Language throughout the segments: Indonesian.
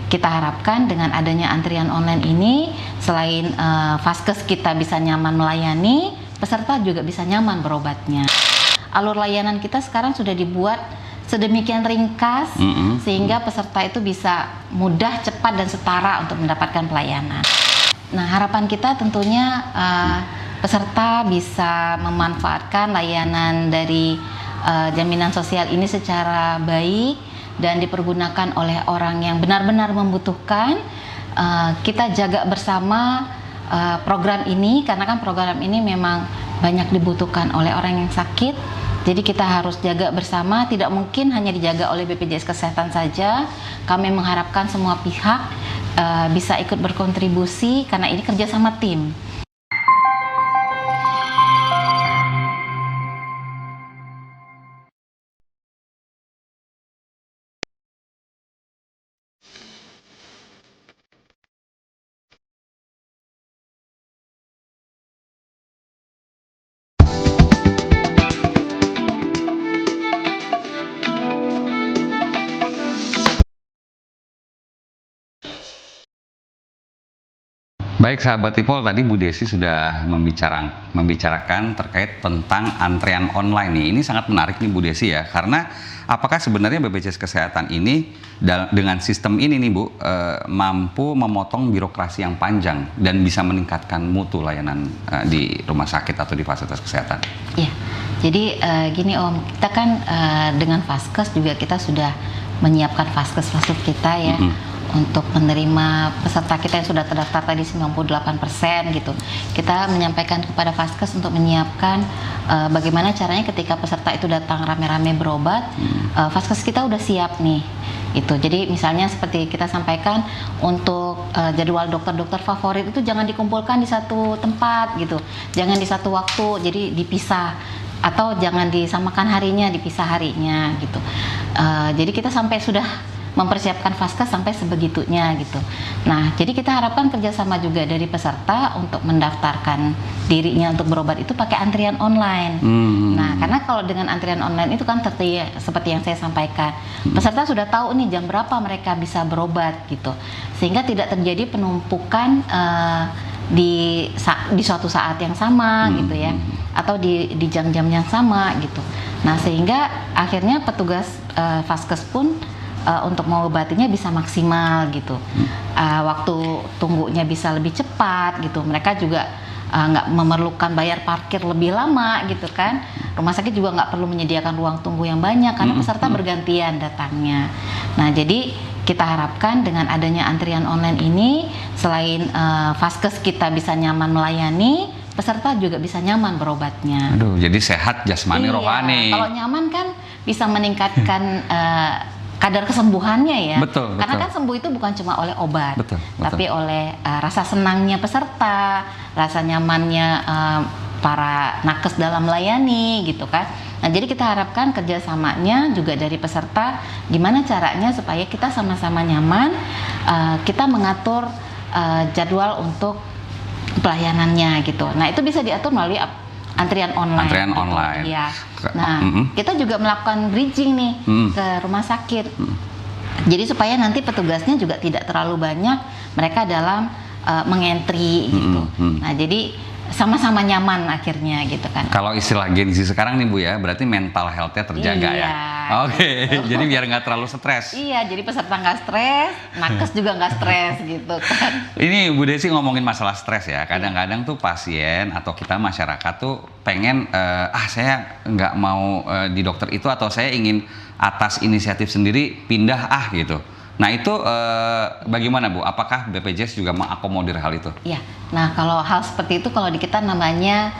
kita harapkan dengan adanya antrian online ini, selain Vaskes kita bisa nyaman melayani, peserta juga bisa nyaman berobatnya. Alur layanan kita sekarang sudah dibuat sedemikian ringkas sehingga peserta itu bisa mudah, cepat, dan setara untuk mendapatkan pelayanan. Nah, harapan kita tentunya peserta bisa memanfaatkan layanan dari jaminan sosial ini secara baik dan dipergunakan oleh orang yang benar-benar membutuhkan. Kita jaga bersama program ini, karena kan program ini memang banyak dibutuhkan oleh orang yang sakit. Jadi kita harus jaga bersama, tidak mungkin hanya dijaga oleh BPJS Kesehatan saja. Kami mengharapkan semua pihak bisa ikut berkontribusi, karena ini kerjasama tim. Baik sahabat Ipol, tadi Bu Desi sudah membicarakan terkait tentang antrean online nih. Ini sangat menarik nih Bu Desi ya, karena apakah sebenarnya BPJS Kesehatan ini dengan sistem ini nih Bu mampu memotong birokrasi yang panjang dan bisa meningkatkan mutu layanan di rumah sakit atau di fasilitas kesehatan? Iya, jadi gini Om, kita kan dengan Vaskes juga kita sudah menyiapkan Vaskes kita ya. Untuk menerima peserta kita yang sudah terdaftar tadi 98% gitu. Kita menyampaikan kepada Vaskes untuk menyiapkan bagaimana caranya ketika peserta itu datang rame-rame berobat, Vaskes kita udah siap nih. Itu. Jadi misalnya seperti kita sampaikan untuk jadwal dokter-dokter favorit itu jangan dikumpulkan di satu tempat gitu. Jangan di satu waktu, jadi dipisah. Atau jangan disamakan harinya, dipisah harinya gitu. Jadi kita sampai sudah mempersiapkan Vaskes sampai sebegitunya gitu. Nah, jadi kita harapkan kerjasama juga dari peserta untuk mendaftarkan dirinya untuk berobat itu pakai antrian online. Nah, karena kalau dengan antrian online itu kan seperti yang saya sampaikan, peserta sudah tahu nih jam berapa mereka bisa berobat gitu, sehingga tidak terjadi penumpukan di suatu saat yang sama gitu ya, atau di jam-jam yang sama gitu. Nah, sehingga akhirnya petugas Vaskes pun untuk mengobatinya bisa maksimal gitu, waktu tunggunya bisa lebih cepat gitu. Mereka juga nggak memerlukan bayar parkir lebih lama gitu kan. Rumah sakit juga nggak perlu menyediakan ruang tunggu yang banyak karena peserta bergantian datangnya. Nah, jadi kita harapkan dengan adanya antrian online ini, selain Vaskes kita bisa nyaman melayani, peserta juga bisa nyaman berobatnya. Aduh, jadi sehat jasmani rohani. Kalau nyaman kan bisa meningkatkan kadar kesembuhannya ya. Betul. Karena kan sembuh itu bukan cuma oleh obat, tapi betul. oleh rasa senangnya peserta, rasa nyamannya para nakes dalam melayani gitu kan. Nah, jadi kita harapkan kerjasamanya juga dari peserta, gimana caranya supaya kita sama-sama nyaman, kita mengatur jadwal untuk pelayanannya gitu. Nah, itu bisa diatur melalui antrian online. Antrian online. Ya. Nah, kita juga melakukan bridging nih ke rumah sakit. Jadi supaya nanti petugasnya juga tidak terlalu banyak mereka dalam mengentri gitu. Nah, jadi sama-sama nyaman akhirnya gitu kan. Kalau istilah Gen Z sekarang nih Bu ya, berarti mental health-nya terjaga ya. Oke, jadi biar nggak terlalu stres. Iya, jadi peserta nggak stres, nakes juga nggak stres gitu kan. Ini Bu Desi ngomongin masalah stres ya. Kadang-kadang tuh pasien atau kita masyarakat tuh pengen, saya nggak mau di dokter itu, atau saya ingin atas inisiatif sendiri pindah gitu. Nah, itu bagaimana Bu? Apakah BPJS juga mengakomodir hal itu? Iya. Nah, kalau hal seperti itu kalau di kita namanya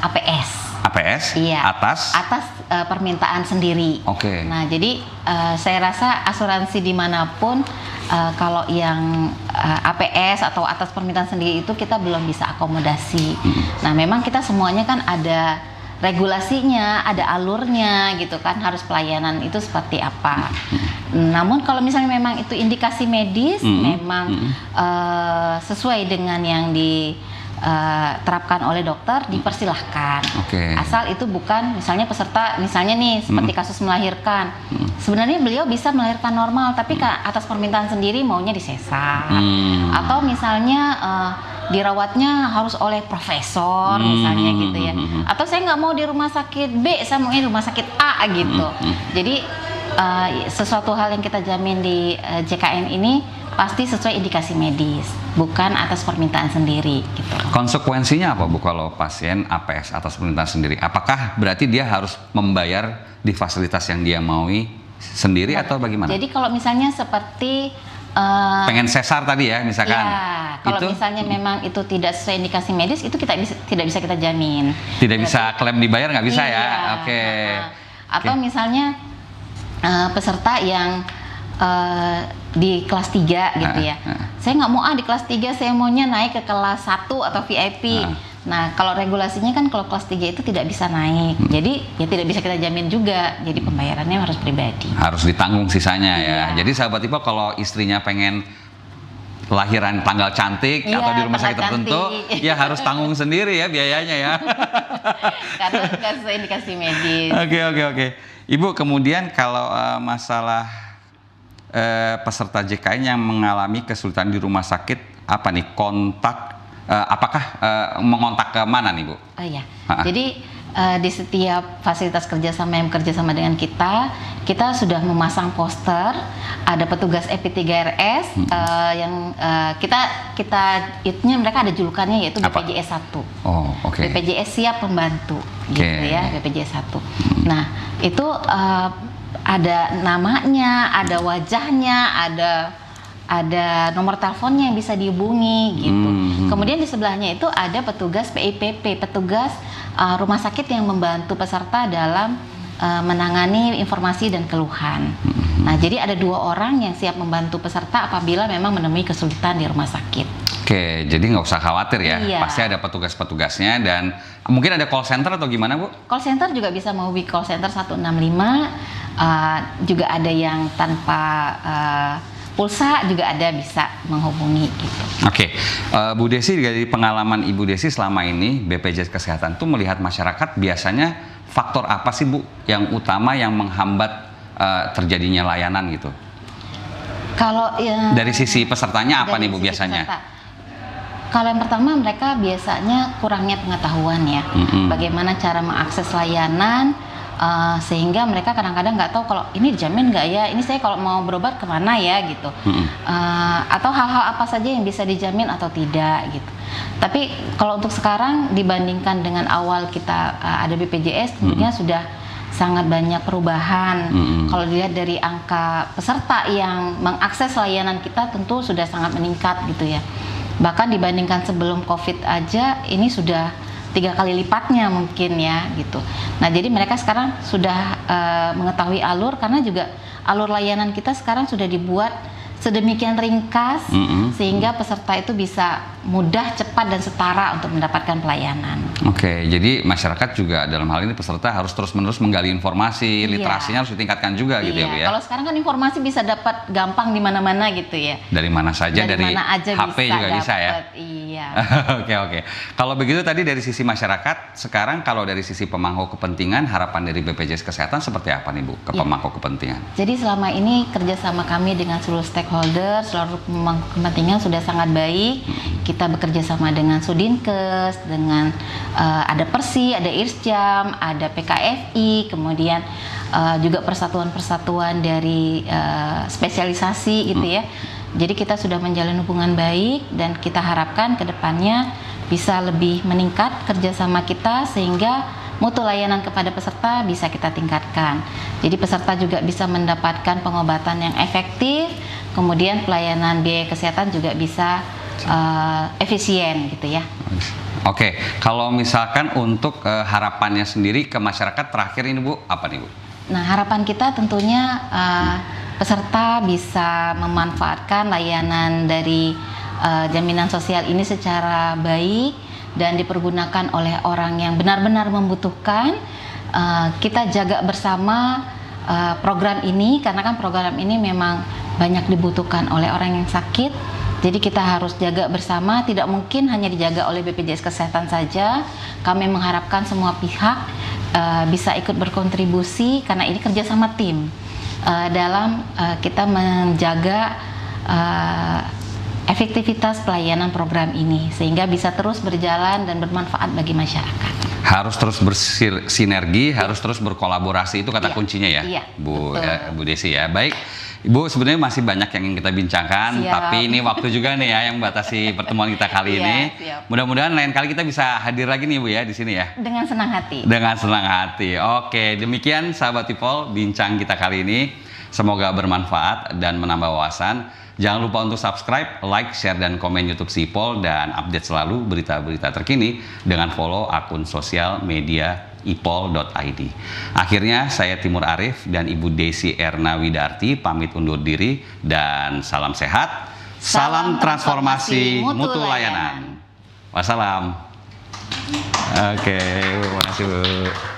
APS. APS? Iya. Atas permintaan sendiri. Oke. Nah, jadi saya rasa asuransi dimanapun kalau yang APS atau atas permintaan sendiri itu kita belum bisa akomodasi. Nah, memang kita semuanya kan ada regulasinya, ada alurnya gitu kan, harus pelayanan itu seperti apa. Namun kalau misalnya memang itu indikasi medis, memang sesuai dengan yang terapkan oleh dokter dipersilahkan. Oke. Asal itu bukan misalnya peserta misalnya nih seperti kasus melahirkan. Sebenarnya beliau bisa melahirkan normal tapi atas permintaan sendiri maunya disesar. Atau misalnya dirawatnya harus oleh profesor misalnya gitu ya. Atau saya nggak mau di rumah sakit B, saya mau di rumah sakit A gitu. Jadi sesuatu hal yang kita jamin di JKN ini pasti sesuai indikasi medis, bukan atas permintaan sendiri gitu. Konsekuensinya apa Bu kalau pasien APS atas permintaan sendiri? Apakah berarti dia harus membayar di fasilitas yang dia maui sendiri atau bagaimana? Jadi kalau misalnya seperti pengen sesar tadi ya misalkan. Ya, kalau itu, misalnya memang itu tidak sesuai indikasi medis itu tidak bisa kita jamin. Tidak bisa klaim dibayar, nggak bisa iya, ya? Oke. Atau misalnya peserta yang di kelas 3 gitu ya. Saya nggak mau di kelas 3, saya maunya naik ke kelas 1 atau VIP. Nah, kalau regulasinya kan kalau kelas 3 itu tidak bisa naik. Jadi ya tidak bisa kita jamin juga. Jadi pembayarannya harus pribadi. Harus ditanggung sisanya ya. Iya. Jadi sahabat Ipo kalau istrinya pengen lahiran tanggal cantik Iya, atau di rumah sakit tanggal tertentu, cantik. ya harus tanggung sendiri ya biayanya ya. Karena nggak sesuai indikasi medis. Oke. Ibu, kemudian kalau masalah peserta JKN yang mengalami kesulitan di rumah sakit, apa nih kontak? Apakah mengontak ke mana nih Bu? Oh iya. Jadi di setiap fasilitas kerjasama yang bekerjasama dengan kita sudah memasang poster. Ada petugas EP3RS yang mereka ada julukannya yaitu BPJS 1. Oh, oke. BPJS siap membantu, gitu ya, BPJS 1. Nah, itu ada namanya, ada wajahnya, ada nomor teleponnya yang bisa dihubungi gitu. Kemudian di sebelahnya itu ada petugas PIPP, petugas rumah sakit yang membantu peserta dalam menangani informasi dan keluhan. Nah, jadi ada 2 orang yang siap membantu peserta apabila memang menemui kesulitan di rumah sakit. Oke, jadi nggak usah khawatir ya. Iya. Pasti ada petugas-petugasnya dan mungkin ada call center atau gimana Bu? Call center juga bisa menghubungi call center 165. Juga ada yang tanpa pulsa juga ada bisa menghubungi gitu. Oke, Bu Desi, dari pengalaman Ibu Desi selama ini BPJS Kesehatan tuh melihat masyarakat biasanya faktor apa sih Bu yang utama yang menghambat terjadinya layanan gitu? Kalau dari sisi pesertanya apa nih Bu biasanya? Kalau yang pertama mereka biasanya kurangnya pengetahuan ya, bagaimana cara mengakses layanan. Sehingga mereka kadang-kadang nggak tahu kalau ini dijamin nggak ya, ini saya kalau mau berobat kemana ya gitu, atau hal-hal apa saja yang bisa dijamin atau tidak gitu. Tapi kalau untuk sekarang dibandingkan dengan awal kita ada BPJS tentunya sudah sangat banyak perubahan. Kalau dilihat dari angka peserta yang mengakses layanan kita tentu sudah sangat meningkat gitu ya. Bahkan dibandingkan sebelum COVID aja ini sudah 3 kali lipatnya mungkin ya gitu. Nah, jadi mereka sekarang sudah mengetahui alur, karena juga alur layanan kita sekarang sudah dibuat sedemikian ringkas sehingga peserta itu bisa mudah, cepat dan setara untuk mendapatkan pelayanan. Oke, jadi masyarakat juga dalam hal ini peserta harus terus-menerus menggali informasi, literasinya harus ditingkatkan juga gitu ya Bu ya. Kalau sekarang kan informasi bisa dapat gampang di mana-mana gitu ya. Dari mana saja, dari mana aja HP bisa juga bisa ya. Iya. Oke. Kalau begitu tadi dari sisi masyarakat, sekarang kalau dari sisi pemangku kepentingan, harapan dari BPJS Kesehatan seperti apa nih Bu ke pemangku kepentingan? Jadi selama ini kerjasama kami dengan seluruh stakeholder, seluruh pemangku kepentingan sudah sangat baik. Kita bekerja sama dengan Sudinkes, dengan ada Persi, ada Irsjam, ada PKFI, kemudian juga persatuan-persatuan dari spesialisasi gitu ya. Jadi kita sudah menjalin hubungan baik dan kita harapkan ke depannya bisa lebih meningkat kerjasama kita sehingga mutu layanan kepada peserta bisa kita tingkatkan. Jadi peserta juga bisa mendapatkan pengobatan yang efektif, kemudian pelayanan biaya kesehatan juga bisa efisien gitu ya. Oke, kalau misalkan untuk harapannya sendiri ke masyarakat terakhir ini Bu, apa nih Bu? Nah, harapan kita tentunya peserta bisa memanfaatkan layanan dari jaminan sosial ini secara baik dan dipergunakan oleh orang yang benar-benar membutuhkan. Kita jaga bersama program ini karena kan program ini memang banyak dibutuhkan oleh orang yang sakit. Jadi kita harus jaga bersama, tidak mungkin hanya dijaga oleh BPJS Kesehatan saja. Kami mengharapkan semua pihak bisa ikut berkontribusi karena ini kerjasama tim dalam kita menjaga efektivitas pelayanan program ini sehingga bisa terus berjalan dan bermanfaat bagi masyarakat. Harus terus bersinergi, harus terus berkolaborasi, itu kata kuncinya ya, Bu Desi ya. Baik, Ibu, sebenarnya masih banyak yang ingin kita bincangkan, tapi ini waktu juga nih ya yang membatasi pertemuan kita kali ini. Mudah-mudahan lain kali kita bisa hadir lagi nih Bu ya di sini ya. Dengan senang hati. Dengan senang hati. Oke, demikian sahabat Ipol bincang kita kali ini. Semoga bermanfaat dan menambah wawasan. Jangan lupa untuk subscribe, like, share, dan komen YouTube Sipol dan update selalu berita-berita terkini dengan follow akun sosial media ipol.id. Akhirnya saya Timur Arif dan Ibu Desi Erna Widarti pamit undur diri dan salam sehat, salam transformasi mutu layanan. Wassalam. Oke, terima kasih Bu.